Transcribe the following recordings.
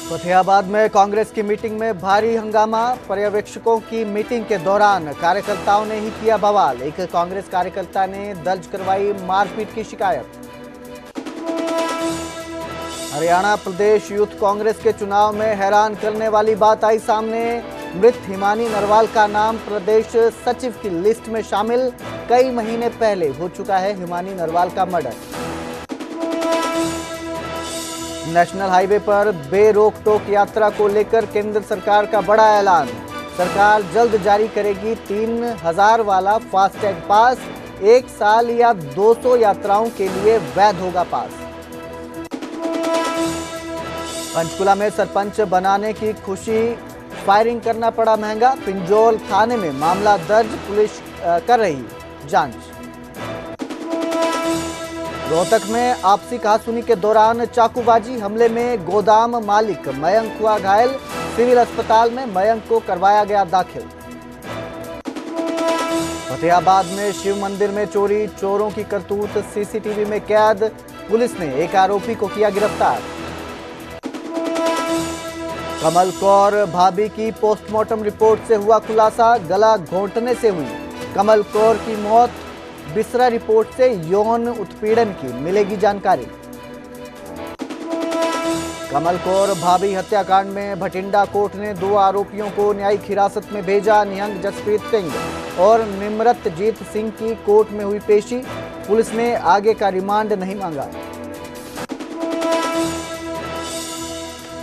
फतेहाबाद में कांग्रेस की मीटिंग में भारी हंगामा। पर्यवेक्षकों की मीटिंग के दौरान कार्यकर्ताओं ने ही किया बवाल। एक कांग्रेस कार्यकर्ता ने दर्ज करवाई मारपीट की शिकायत। हरियाणा प्रदेश यूथ कांग्रेस के चुनाव में हैरान करने वाली बात आई सामने। मृत हिमानी नरवाल का नाम प्रदेश सचिव की लिस्ट में शामिल। कई महीने पहले हो चुका है हिमानी नरवाल का मर्डर। नेशनल हाईवे पर बेरोक टोक यात्रा को लेकर केंद्र सरकार का बड़ा ऐलान। सरकार जल्द जारी करेगी 3000 वाला फास्टैग पास। 1 साल या 200 यात्राओं के लिए वैध होगा पास। पंचकुला में सरपंच बनाने की खुशी, फायरिंग करना पड़ा महंगा। पिंजौल थाने में मामला दर्ज, पुलिस कर रही जांच। रोहतक में आपसी कहासुनी के दौरान चाकूबाजी हमले में गोदाम मालिक मयंक हुआ घायल। सिविल अस्पताल में मयंक को करवाया गया दाखिल। फतेहाबाद में शिव मंदिर में चोरी, चोरों की करतूत सीसीटीवी में कैद। पुलिस ने एक आरोपी को किया गिरफ्तार। कमल कौर भाभी की पोस्टमार्टम रिपोर्ट से हुआ खुलासा, गला घोंटने से हुई कमल कौर की मौत। बिसरा रिपोर्ट से यौन उत्पीड़न की मिलेगी जानकारी। कमल कौर भाभी हत्याकांड में भटिंडा कोर्ट ने 2 आरोपियों को न्यायिक हिरासत में भेजा। निहंग जसप्रीत सिंह और निमरतजीत सिंह की कोर्ट में हुई पेशी। पुलिस ने आगे का रिमांड नहीं मांगा।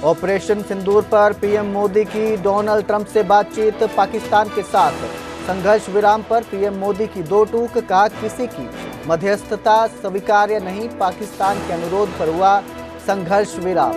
ऑपरेशन सिंदूर पर पीएम मोदी की डोनाल्ड ट्रंप से बातचीत। पाकिस्तान के साथ संघर्ष विराम पर पीएम मोदी की 2 टूक। कहा किसी की मध्यस्थता स्वीकार्य नहीं। पाकिस्तान के अनुरोध पर हुआ संघर्ष विराम।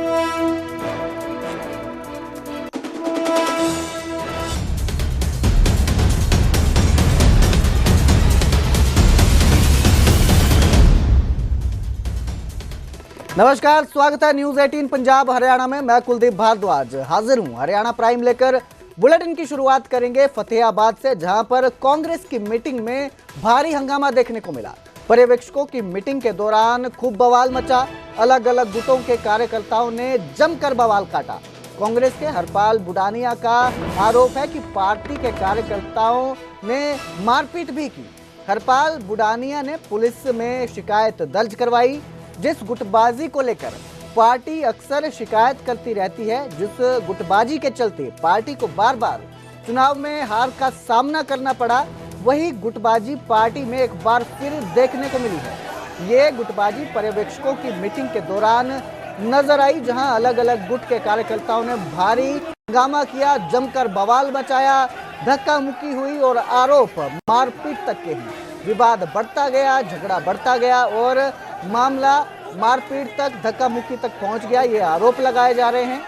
नमस्कार, स्वागत है न्यूज 18 पंजाब हरियाणा में। मैं कुलदीप भारद्वाज हाजिर हूं हरियाणा प्राइम लेकर। बुलेटिन की शुरुआत करेंगे फतेहाबाद से, जहां पर कांग्रेस की मीटिंग में भारी हंगामा देखने को मिला। पर्यवेक्षकों की मीटिंग के दौरान खूब बवाल मचा। अलग अलग गुटों के कार्यकर्ताओं ने जमकर बवाल काटा। कांग्रेस के हरपाल बुडानिया का आरोप है कि पार्टी के कार्यकर्ताओं ने मारपीट भी की। हरपाल बुडानिया ने पुलिस में शिकायत दर्ज करवाई। जिस गुटबाजी को लेकर पार्टी अक्सर शिकायत करती रहती है, जिस गुटबाजी के चलते पार्टी को बार बार चुनाव में हार का सामना करना पड़ा, वही गुटबाजी पार्टी में एक बार फिर देखने को मिली है। ये गुटबाजी पर्यवेक्षकों की मीटिंग के दौरान नजर आई, जहां अलग अलग गुट के कार्यकर्ताओं ने भारी हंगामा किया, जमकर बवाल मचाया, धक्का मुक्की हुई और आरोप मारपीट तक के ही। विवाद बढ़ता गया, झगड़ा बढ़ता गया और मामला मारपीट तक, धक्का मुक्की तक पहुंच गया। ये आरोप लगाए जा रहे हैं।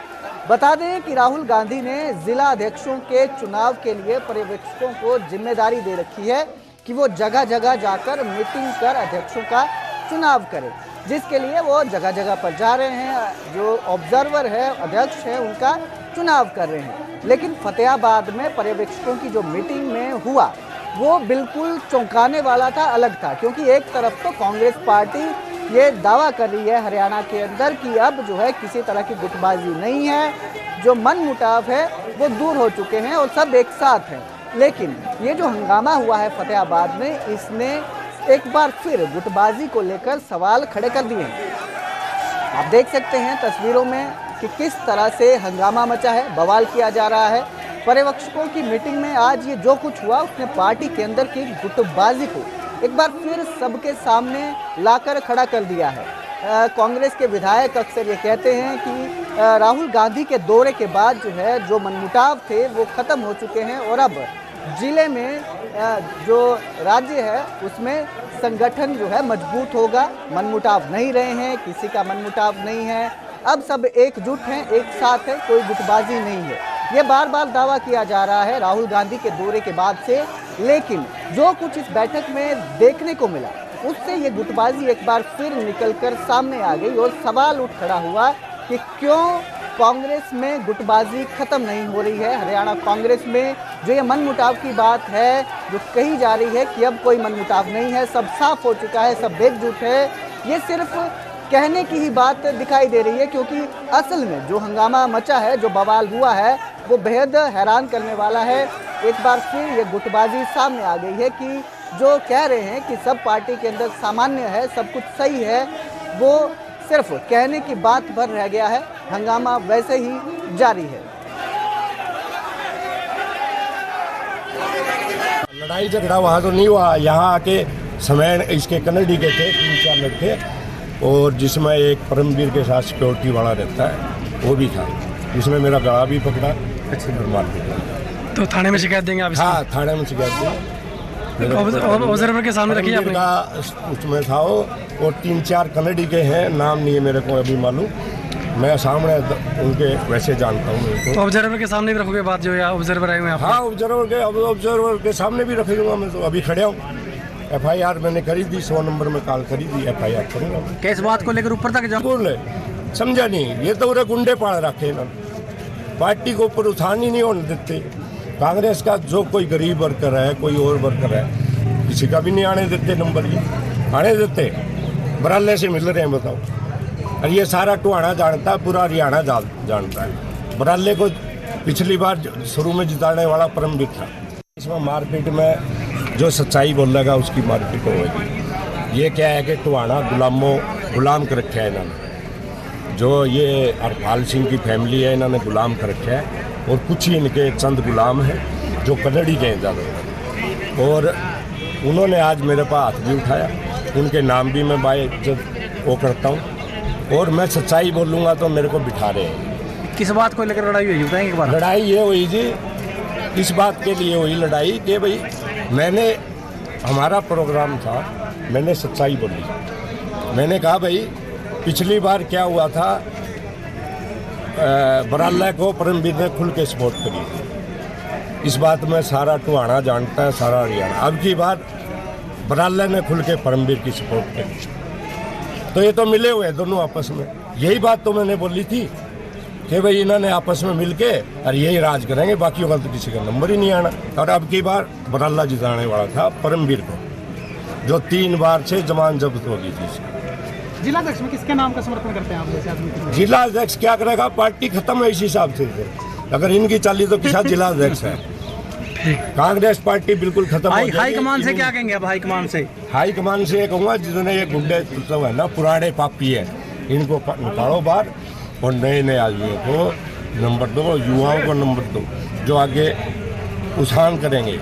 बता दें कि राहुल गांधी ने जिला अध्यक्षों के चुनाव के लिए पर्यवेक्षकों को जिम्मेदारी दे रखी है कि वो जगह जगह जाकर मीटिंग कर अध्यक्षों का चुनाव करें, जिसके लिए वो जगह जगह पर जा रहे हैं। जो ऑब्जर्वर है, अध्यक्ष है, उनका चुनाव कर रहे हैं। लेकिन फतेहाबाद में पर्यवेक्षकों की जो मीटिंग में हुआ वो बिल्कुल चौंकाने वाला था, अलग था। क्योंकि एक तरफ तो कांग्रेस पार्टी ये दावा कर रही है हरियाणा के अंदर कि अब जो है किसी तरह की गुटबाजी नहीं है, जो मन मुटाव है वो दूर हो चुके हैं और सब एक साथ हैं। लेकिन ये जो हंगामा हुआ है फतेहाबाद में, इसने एक बार फिर गुटबाजी को लेकर सवाल खड़े कर दिए हैं। आप देख सकते हैं तस्वीरों में कि किस तरह से हंगामा मचा है, बवाल किया जा रहा है। पर्यवेक्षकों की मीटिंग में आज ये जो कुछ हुआ, उसने पार्टी के अंदर की गुटबाजी को एक बार फिर सबके सामने लाकर खड़ा कर दिया है। कांग्रेस के विधायक अक्सर ये कहते हैं कि राहुल गांधी के दौरे के बाद जो है जो मनमुटाव थे वो खत्म हो चुके हैं और अब जिले में जो राज्य है उसमें संगठन जो है मजबूत होगा। मनमुटाव नहीं रहे हैं, किसी का मनमुटाव नहीं है, अब सब एकजुट हैं, एक साथ है, कोई गुटबाजी नहीं है। ये बार बार दावा किया जा रहा है राहुल गांधी के दौरे के बाद से। लेकिन जो कुछ इस बैठक में देखने को मिला, उससे ये गुटबाजी एक बार फिर निकलकर सामने आ गई और सवाल उठ खड़ा हुआ कि क्यों कांग्रेस में गुटबाजी खत्म नहीं हो रही है। हरियाणा कांग्रेस में जो ये मनमुटाव की बात है, जो कही जा रही है कि अब कोई मनमुटाव नहीं है, सब साफ हो चुका है, सब एकजुट है, ये सिर्फ कहने की ही बात दिखाई दे रही है, क्योंकि असल में जो हंगामा मचा है, जो बवाल हुआ है, वो बेहद हैरान करने वाला है। एक बार फिर ये गुटबाजी सामने आ गई है कि जो कह रहे हैं कि सब पार्टी के अंदर सामान्य है, सब कुछ सही है, वो सिर्फ कहने की बात भर रह गया है। हंगामा वैसे ही जारी है। लड़ाई झगड़ा वहाँ तो नहीं हुआ, यहाँ आके समय इसके कन्नड़ी के थे 3-4 लड़के, और जिसमें एक परमवीर के साथ सिक्योरिटी वाला रहता है वो भी था, जिसमें मेरा गला भी पकड़ा। अच्छा, मारपीट। तो थाने में शिकायत देंगे आप? हाँ, थाने में शिकायत देंगे। ऑब्जर्वर के सामने रखिए आपने का उसमें था वो, और 3-4 कन्नड़ी के हैं, नाम नहीं है मेरे को अभी मालूम, मैं सामने उनके वैसे जानता हूँ। तो ऑब्जर्वर के सामने भी रखोगे बात, जो या ऑब्जर्वर आए हुए हैं? हाँ, ऑब्जर्वर के सामने भी रखूँगा मैं, तो अभी खड़े हूँ। FIR मैंने करी थी, 100 नंबर में कॉल करी थी, FIR करूँगा। किस बात को लेकर ऊपर तक जाऊँ? समझा नहीं, ये तो गुंडे पाड़ रखे ना, पार्टी को ऊपर उठान ही नहीं होने देते। कांग्रेस का जो कोई गरीब वर्कर है, कोई और वर्कर है, किसी का भी नहीं आने देते नंबर, ये आने देते, बराले से मिल रहे हैं, बताओ। और ये सारा टुहाना जानता है, पूरा हरियाणा जानता है। बराले को पिछली बार शुरू में जिताने वाला परमवीर था। इसमें मारपीट में जो सच्चाई बोलेगा उसकी मारपीट होगी। ये क्या है कि टुहाना गुलाम कर रखा है इन्होंने, जो ये हरपाल सिंह की फैमिली है, इन्होंने गुलाम कर रखा है, और कुछ ही इनके चंद गुलाम हैं जो कन्नड़ी के हैं ज़्यादातर, और उन्होंने आज मेरे पास हाथ भी उठाया। उनके नाम भी मैं बाइज्जत वो करता हूँ, और मैं सच्चाई बोलूँगा तो मेरे को बिठा रहे हैं। किस बात को लेकर लड़ाई हुई बताएंगे एक बार? लड़ाई ये हुई जी, इस बात के लिए हुई लड़ाई कि भाई हमारा प्रोग्राम था, मैंने सच्चाई बोली। मैंने कहा भाई पिछली बार क्या हुआ था, बराला को परमवीर ने खुल के सपोर्ट करी। इस बात में सारा टुहाना जानता है, सारा हरियाणा। अब की बार बराला ने खुल के परमवीर की सपोर्ट करी, तो ये तो मिले हुए दोनों आपस में। यही बात तो मैंने बोली थी कि भाई इन्होंने आपस में मिलके और यही राज करेंगे, बाकियों का तो किसी का नंबर ही नहीं आना। और अब की बार बराला जिताने वाला था परमवीर को, जो 3 बार से जमान जब्त हो गई थी। जिला अध्यक्ष में किसके नाम का समर्थन करते हैं आप जैसे आदमी? जिला अध्यक्ष क्या करेगा, पार्टी खत्म है इस हिसाब से। अगर इनकी चाली तो किसा जिला अध्यक्ष है? कांग्रेस पार्टी बिल्कुल खत्म हो जाएगी। हाईकमान से क्या कहेंगे आप? हाईकमान से ये कहूँगा, जिन्होंने ये गुंडे सब है ना, पुराने पापी है, इनको निकालो बाहर, और नए आदमियों को नंबर दो, युवाओं को नंबर दो, जो आगे उछाल करेंगे।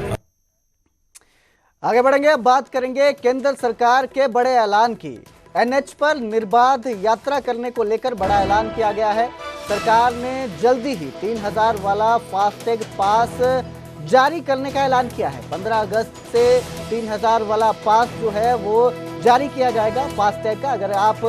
आगे बढ़ेंगे, अब बात करेंगे केंद्र सरकार के बड़े ऐलान की। NH पर निर्बाध यात्रा करने को लेकर बड़ा ऐलान किया गया है। सरकार ने जल्दी ही 3000 वाला फास्टैग पास जारी करने का ऐलान किया है। 15 अगस्त से 3000 वाला पास जो है वो जारी किया जाएगा फास्टैग का। अगर आप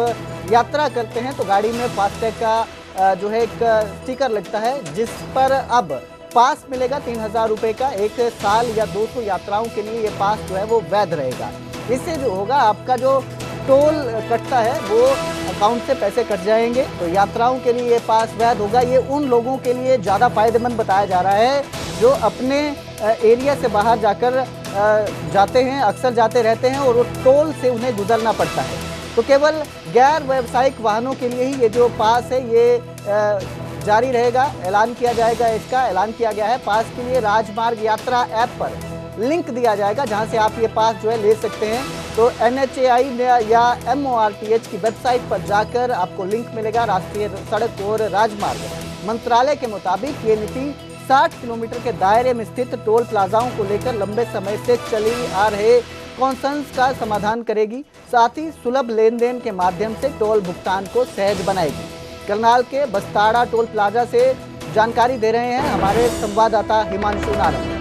यात्रा करते हैं तो गाड़ी में फास्टैग का जो है एक स्टिकर लगता है, जिस पर अब पास मिलेगा 3000 रुपये का। 1 साल या 200 यात्राओं के लिए ये पास जो है वो वैध रहेगा। इससे जो होगा, आपका जो टोल कटता है वो अकाउंट से पैसे कट जाएंगे, तो यात्राओं के लिए ये पास वैध होगा। ये उन लोगों के लिए ज़्यादा फायदेमंद बताया जा रहा है जो अपने एरिया से बाहर जाकर जाते हैं, अक्सर जाते रहते हैं, और वो टोल से उन्हें गुजरना पड़ता है। तो केवल गैर व्यावसायिक वाहनों के लिए ही ये जो पास है ये जारी रहेगा। ऐलान किया जाएगा, इसका ऐलान किया गया है। पास के लिए राजमार्ग यात्रा ऐप पर लिंक दिया जाएगा, जहां से आप ये पास जो है ले सकते हैं। तो NHAI या MORTH की वेबसाइट पर जाकर आपको लिंक मिलेगा। राष्ट्रीय सड़क और राजमार्ग मंत्रालय के मुताबिक ये नीति 60 किलोमीटर के दायरे में स्थित टोल प्लाजाओं को लेकर लंबे समय से चली आ रहे कॉन्सर्न्स का समाधान करेगी। साथ ही सुलभ लेन देन के माध्यम से टोल भुगतान को सहज बनाएगी। करनाल के बस्ताड़ा टोल प्लाजा से जानकारी दे रहे हैं हमारे संवाददाता हिमांशु नारंग।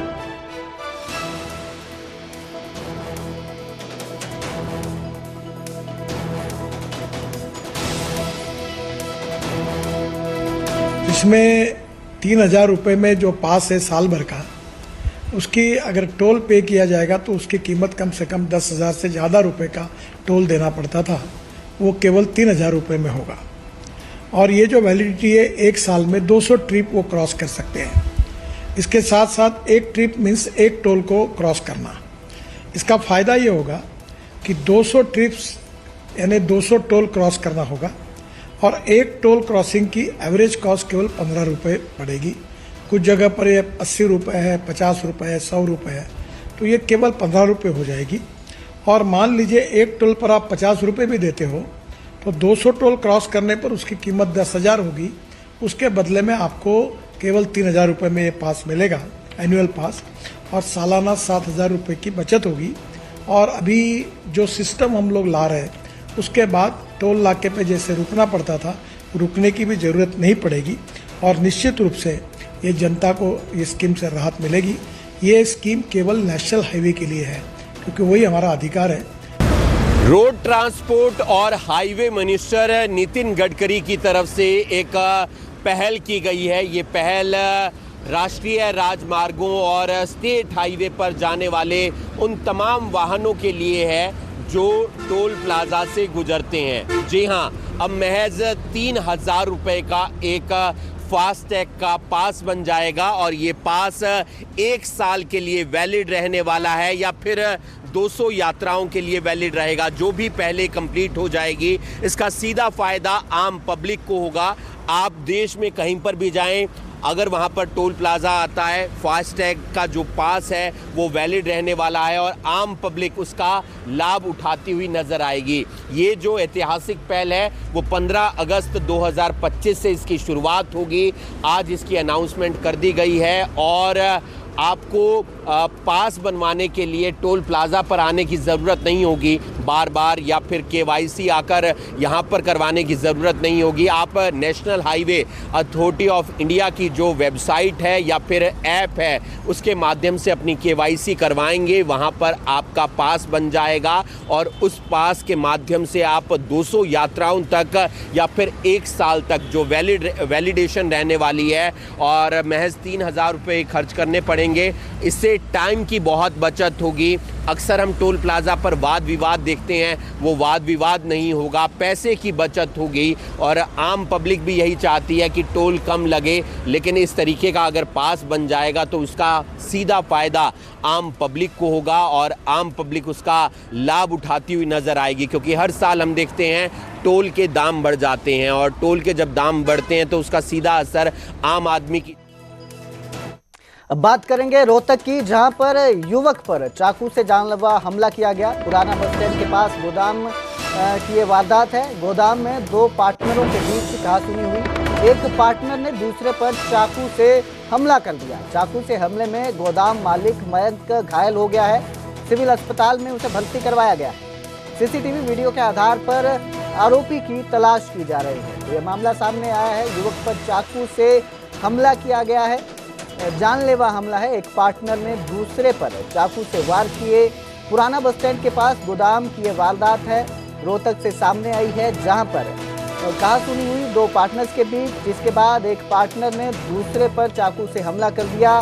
इसमें 3000 रुपये में जो पास है साल भर का, उसकी अगर टोल पे किया जाएगा तो उसकी कीमत कम से कम 10,000 से ज़्यादा रुपए का टोल देना पड़ता था, वो केवल 3000 रुपये में होगा। और ये जो वैलिडिटी है 1 साल में 200 ट्रिप वो क्रॉस कर सकते हैं। इसके साथ साथ एक ट्रिप मीन्स एक टोल को क्रॉस करना। इसका फ़ायदा ये होगा कि 200 ट्रिप्स यानी 200 टोल क्रॉस करना होगा और एक टोल क्रॉसिंग की एवरेज कॉस्ट केवल 15 रुपये पड़ेगी। कुछ जगह पर ये 80 रुपये है, 50 रुपये है, 100 रुपये है, तो ये केवल 15 रुपये हो जाएगी। और मान लीजिए एक टोल पर आप 50 रुपये भी देते हो तो 200 टोल क्रॉस करने पर उसकी कीमत 10,000 होगी। उसके बदले में आपको केवल 3,000 रुपये में ये पास मिलेगा, एनुअल पास, और सालाना 7,000 रुपये की बचत होगी। और अभी जो सिस्टम हम लोग ला रहे हैं उसके बाद टोल नाके पे जैसे रुकना पड़ता था, रुकने की भी ज़रूरत नहीं पड़ेगी और निश्चित रूप से ये जनता को ये स्कीम से राहत मिलेगी। ये स्कीम केवल नेशनल हाईवे के लिए है क्योंकि वही हमारा अधिकार है। रोड ट्रांसपोर्ट और हाईवे मिनिस्टर नितिन गडकरी की तरफ से एक पहल की गई है। ये पहल राष्ट्रीय राजमार्गों और स्टेट हाईवे पर जाने वाले उन तमाम वाहनों के लिए है जो टोल प्लाजा से गुजरते हैं। जी हाँ, अब महज 3,000 रुपये का एक फास्टैग का पास बन जाएगा और ये पास 1 साल के लिए वैलिड रहने वाला है या फिर 200 यात्राओं के लिए वैलिड रहेगा। जो भी पहले कंप्लीट हो जाएगी, इसका सीधा फायदा आम पब्लिक को होगा। आप देश में कहीं पर भी जाएं, अगर वहां पर टोल प्लाजा आता है, फास्टैग का जो पास है वो वैलिड रहने वाला है और आम पब्लिक उसका लाभ उठाती हुई नजर आएगी। ये जो ऐतिहासिक पहल है वो 15 अगस्त 2025 से इसकी शुरुआत होगी। आज इसकी अनाउंसमेंट कर दी गई है और आपको पास बनवाने के लिए टोल प्लाजा पर आने की ज़रूरत नहीं होगी बार बार, या फिर केवाईसी आकर यहाँ पर करवाने की ज़रूरत नहीं होगी। आप national highway authority of India की जो वेबसाइट है या फिर ऐप है उसके माध्यम से अपनी केवाईसी करवाएंगे, वहाँ पर आपका पास बन जाएगा और उस पास के माध्यम से आप 200 यात्राओं तक या फिर 1 साल तक जो वैलिडेशन रहने वाली है और महज 3,000 रुपये खर्च करने पड़ेंगे। इससे टाइम की बहुत बचत होगी। अक्सर हम टोल प्लाजा पर वाद विवाद देखते हैं, वो वाद विवाद नहीं होगा, पैसे की बचत होगी और आम पब्लिक भी यही चाहती है कि टोल कम लगे। लेकिन इस तरीके का अगर पास बन जाएगा तो उसका सीधा फ़ायदा आम पब्लिक को होगा और आम पब्लिक उसका लाभ उठाती हुई नज़र आएगी। क्योंकि हर साल हम देखते हैं टोल के दाम बढ़ जाते हैं और टोल के जब दाम बढ़ते हैं तो उसका सीधा असर आम आदमी की। अब बात करेंगे रोहतक की, जहां पर युवक पर चाकू से जानलेवा हमला किया गया। पुराना बस स्टैंड के पास गोदाम की ये वारदात है। गोदाम में 2 पार्टनरों के बीच कहासुनी हुई। एक पार्टनर ने दूसरे पर चाकू से हमला कर दिया। चाकू से हमले में गोदाम मालिक मयंक घायल हो गया है। सिविल अस्पताल में उसे भर्ती करवाया गया। सीसीटीवी वीडियो के आधार पर आरोपी की तलाश की जा रही है। ये मामला सामने आया है। युवक पर चाकू से हमला किया गया है, जानलेवा हमला है। एक पार्टनर ने दूसरे पर चाकू से वार किए। पुराना बस स्टैंड के पास गोदाम की ये वारदात है, रोहतक से सामने आई है, जहां पर कहासुनी हुई 2 पार्टनर्स के बीच, जिसके बाद एक पार्टनर ने दूसरे पर चाकू से हमला कर दिया।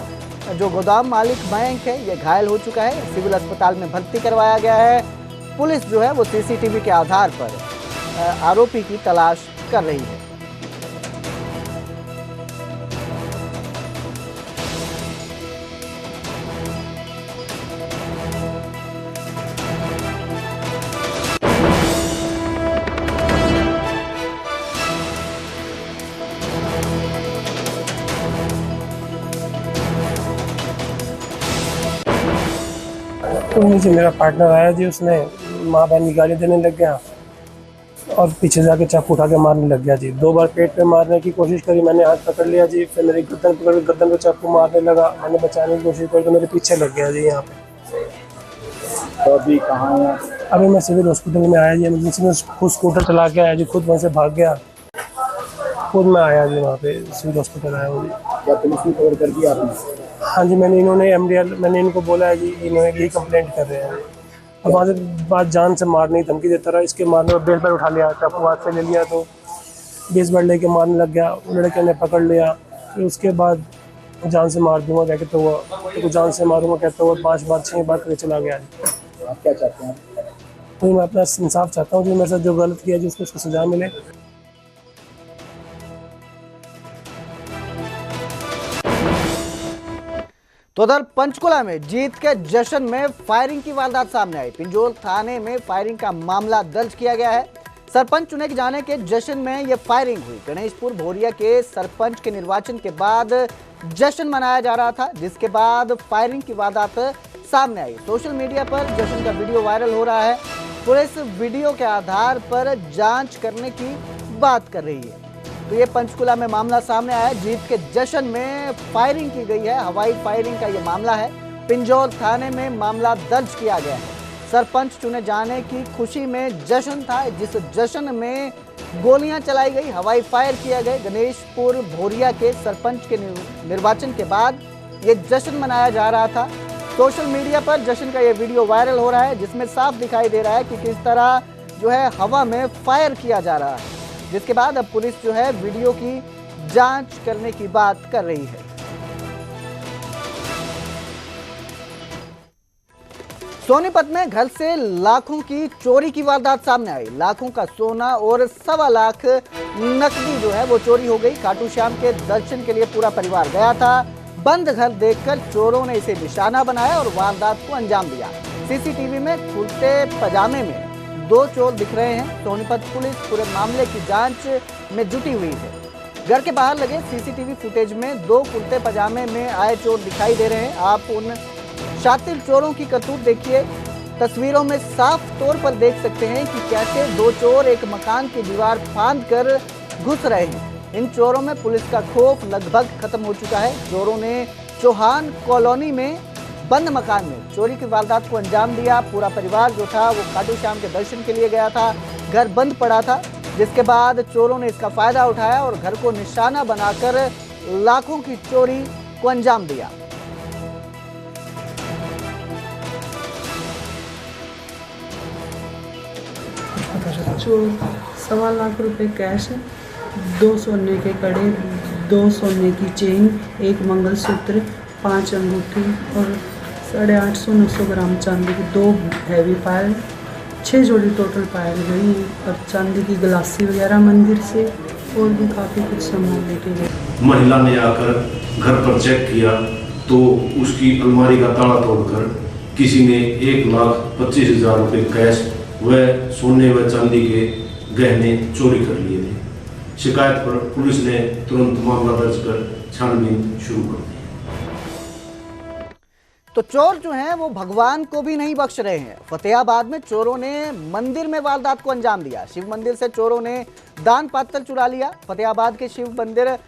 जो गोदाम मालिक मयंक है ये घायल हो चुका है, सिविल अस्पताल में भर्ती करवाया गया है। पुलिस जो है वो सीसीटीवी के आधार पर आरोपी की तलाश कर रही है। तो नीचे मेरा पार्टनर आया जी, उसने माँ बहन की गाली देने लग गया और पीछे जाके चाकू उठा के मारने लग गया जी। 2 बार पेट पे मारने की कोशिश करी, मैंने हाथ पकड़ लिया जी। फिर मेरी गर्दन पकड़ के गर्दन पे चाकू मारने लगा। मैंने बचाने की कोशिश करी तो मेरे पीछे लग गया जी यहाँ पे। तो अभी कहाँ है? अभी मैं सिविल हॉस्पिटल में आया जी। इमरजेंसी में खुद स्कूटर चला के आया जी, खुद वहाँ से भाग गया, खुद मैं आया जी वहाँ पे सिविल हॉस्पिटल आया हूँ जी। क्या पुलिस ने खबर कर दी आपने? हाँ जी, मैंने इनको बोला है जी, इन्होंने यही कंप्लेंट कर रहे हैं। अब वहाँ से बात जान से मारने की धमकी देता रहा। इसके मारने में बेसबैट उठा लिया, चाकू हाथ से ले लिया तो बेसबैट लेके मारने लग गया। लड़के ने पकड़ लिया। फिर उसके बाद जान से मार दूंगा क्या कहते हुआ, तो जान से मारूंगा कहते हुआ 5 बार 6 बार करके चला गया। आप क्या चाहते हैं? तो मैं अपना इंसाफ चाहता हूँ जी, मेरे साथ जो गलत किया जी उसको सजा मिले। तो उधर पंचकुला में जीत के जश्न में फायरिंग की वारदात सामने आई। पिंजौर थाने में फायरिंग का मामला दर्ज किया गया है। सरपंच चुने जाने के जश्न में यह फायरिंग हुई। गणेशपुर भोरिया के सरपंच के निर्वाचन के बाद जश्न मनाया जा रहा था, जिसके बाद फायरिंग की वारदात सामने आई। सोशल मीडिया पर जश्न का वीडियो वायरल हो रहा है। पुलिस वीडियो के आधार पर जांच करने की बात कर रही है। तो ये पंचकुला में मामला सामने आया। जीत के जश्न में फायरिंग की गई है। हवाई फायरिंग का ये मामला है। पिंजौर थाने में मामला दर्ज किया गया है। सरपंच चुने जाने की खुशी में जश्न था, जिस जश्न में गोलियां चलाई गई, हवाई फायर किया गया। गणेशपुर भोरिया के सरपंच के निर्वाचन के बाद ये जश्न मनाया जा रहा था। सोशल मीडिया पर जश्न का ये वीडियो वायरल हो रहा है, जिसमें साफ दिखाई दे रहा है कि किस तरह जो है हवा में फायर किया जा रहा है, जिसके बाद अब पुलिस जो है वीडियो की जांच करने की बात कर रही है। सोनीपत में घर से लाखों की चोरी की वारदात सामने आई। लाखों का सोना और 1.25 लाख नकदी जो है वो चोरी हो गई। खाटू श्याम के दर्शन के लिए पूरा परिवार गया था। बंद घर देखकर चोरों ने इसे निशाना बनाया और वारदात को अंजाम दिया। सीसीटीवी में कुर्ते पजामे में 2 चोर दिख रहे हैं। सोनीपत पुलिस पूरे मामले की जांच में जुटी हुई है। घर के बाहर लगे सीसीटीवी फुटेज में 2 कुर्ते पजामे में आए चोर दिखाई दे रहे हैं। आप उन शातिर चोरों की करतूत देखिए। तस्वीरों में साफ तौर पर देख सकते हैं कि कैसे 2 चोर एक मकान की दीवार फांद कर घुस रहे हैं। इन चोरों में पुलिस का खौफ लगभग खत्म हो चुका है। चोरों ने चौहान कॉलोनी में बंद मकान में चोरी की वारदात को अंजाम दिया। पूरा परिवार जो था वो खाटू श्याम के दर्शन के लिए गया था। घर बंद पड़ा था, जिसके बाद चोरों ने इसका फायदा उठाया और घर को निशाना बनाकर लाखों की चोरी को अंजाम दिया। चोर 1.25 लाख रुपए कैश, 2 सोने के कड़े, 2 सोने की चेन, 1 मंगलसूत्र, 5 अंगूठी और 850-900 ग्राम चांदी की 2 हैवी पायल, 6 जोड़ी टोटल पायल गई और चांदी की गलासी वगैरह मंदिर से और भी काफ़ी कुछ सामान लेके गए। महिला ने आकर घर पर चेक किया तो उसकी अलमारी का ताला तोड़कर किसी ने 1,25,000 रुपये कैश व सोने व चांदी के गहने चोरी कर लिए थे। शिकायत पर पुलिस ने तुरंत मामला दर्ज कर छानबीन शुरू कर दी। तो चोर जो हैं वो भगवान को भी नहीं बख्श रहे हैं। फतेहाबाद में चोरों ने मंदिर में वारदात को अंजाम दिया। शिव मंदिर से चोरों ने दान पात्र चुरा लिया। फतेहाबाद के शिव मंदिर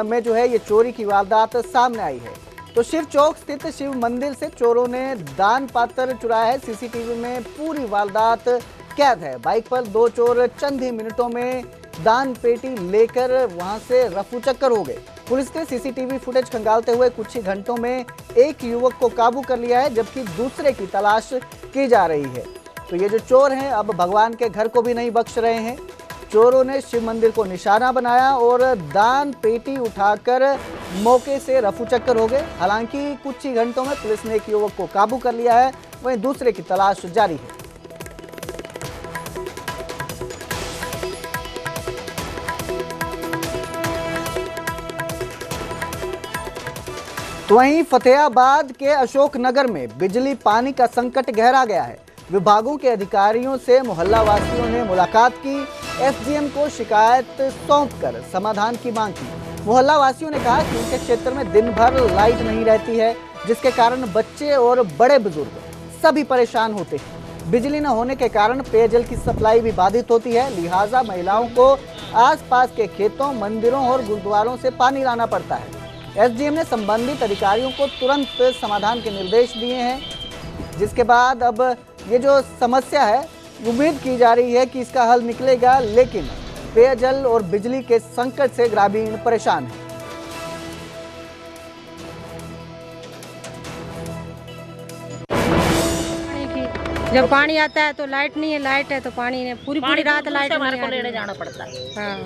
में जो है ये चोरी की वारदात सामने आई है। तो शिव चौक स्थित शिव मंदिर से चोरों ने दान पात्र चुराया है। सीसीटीवी में पूरी वारदात कैद है। बाइक पर 2 चोर चंद ही मिनटों में दान पेटी लेकर वहां से रफू चक्कर हो गए। पुलिस ने सीसीटीवी फुटेज खंगालते हुए कुछ ही घंटों में एक युवक को काबू कर लिया है, जबकि दूसरे की तलाश की जा रही है। तो ये जो चोर हैं अब भगवान के घर को भी नहीं बख्श रहे हैं। चोरों ने शिव मंदिर को निशाना बनाया और दान पेटी उठाकर मौके से रफू चक्कर हो गए। हालांकि कुछ ही घंटों में पुलिस ने एक युवक को काबू कर लिया है, वहीं दूसरे की तलाश जारी है। तो वहीं फतेहाबाद के अशोकनगर में बिजली पानी का संकट गहरा गया है। विभागों के अधिकारियों से मोहल्ला वासियों ने मुलाकात की। एसडीएम को शिकायत सौंपकर समाधान की मांग की। मोहल्ला वासियों ने कहा कि उनके क्षेत्र में दिन भर लाइट नहीं रहती है, जिसके कारण बच्चे और बड़े बुजुर्ग सभी परेशान होते हैं। बिजली न होने के कारण पेयजल की सप्लाई भी बाधित होती है, लिहाजा महिलाओं को आसपास के खेतों, मंदिरों और गुरुद्वारों से पानी लाना पड़ता है। एसडीएम ने संबंधित अधिकारियों को तुरंत समाधान के निर्देश दिए हैं, जिसके बाद अब ये जो समस्या है उम्मीद की जा रही है कि इसका हल निकलेगा, लेकिन पेयजल और बिजली के संकट से ग्रामीण परेशान हैं। जब पानी आता है तो लाइट नहीं है, लाइट है तो पानी नहीं, पूरी रात लाइट हमारे को लेने जाना पड़ता है। हाँ,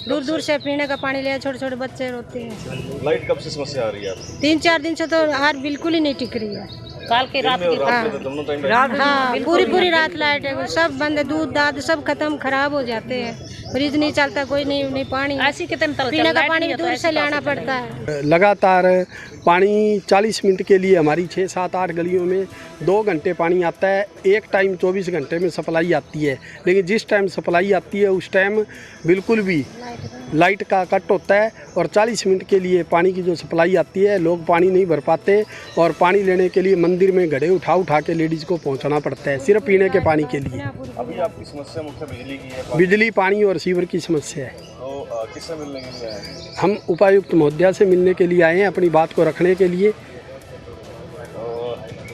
दूर दूर से पीने का पानी ले, छोटे छोटे बच्चे रोते हैं। लाइट कब से समस्या आ रही है? 3-4 दिन से तो हार बिल्कुल ही नहीं टिक रही है। काल की रात की दोनों टाइम हाँ, पूरी रात लाइट है, सब बंद, दूध दाद सब खत्म, खराब हो जाते हैं। फ्रिज नहीं चलता, कोई नहीं पानी, ऐसी कितने पीने का पानी भी दूर से लाना पड़ता है। लगातार पानी 40 मिनट के लिए हमारी 6, 7, 8 गलियों में 2 घंटे पानी आता है। एक टाइम 24 घंटे में सप्लाई आती है, लेकिन जिस टाइम सप्लाई आती है उस टाइम बिल्कुल भी लाइट का कट होता है और 40 मिनट के लिए पानी की जो सप्लाई आती है लोग पानी नहीं भर पाते और पानी लेने के लिए मंदिर में घड़े उठा के लेडीज़ को पहुंचाना पड़ता है सिर्फ पीने के पानी के लिए। अभी आपकी समस्या मुख्य बिजली की है? बिजली, पानी और सीवर की समस्या है। तो किससे मिलने के लिए आए? हम उपायुक्त महोदया से मिलने के लिए आए हैं अपनी बात को रखने के लिए।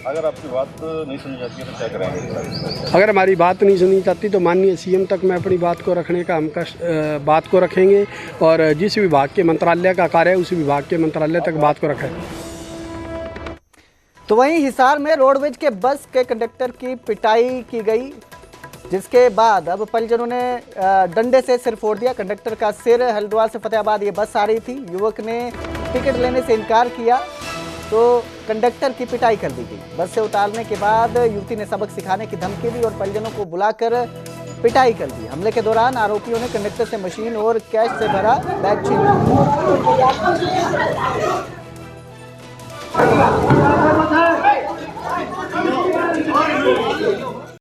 अगर आपकी बात नहीं सुनी जाती है तो क्या करेंगे? अगर हमारी बात नहीं सुनी जाती तो माननीय सीएम तक मैं अपनी बात को रखने का हम बात को रखेंगे और जिस विभाग के मंत्रालय का कार्य है उस विभाग के मंत्रालय तक बात को रखें। तो वहीं हिसार में रोडवेज के बस के कंडक्टर की पिटाई की गई, जिसके बाद अब परिजनों ने डंडे से सिर फोड़ दिया। कंडक्टर का सिर, हरिद्वार से फतेहाबाद ये बस आ रही थी, युवक ने टिकट लेने से इनकार किया तो कंडक्टर की पिटाई कर दी गई। बस से उतारने के बाद युवती ने सबक सिखाने की धमकी दी और परिजनों को बुलाकर पिटाई कर दी। हमले के दौरान आरोपियों ने कंडक्टर से मशीन और कैश से भरा बैग छीन लिया।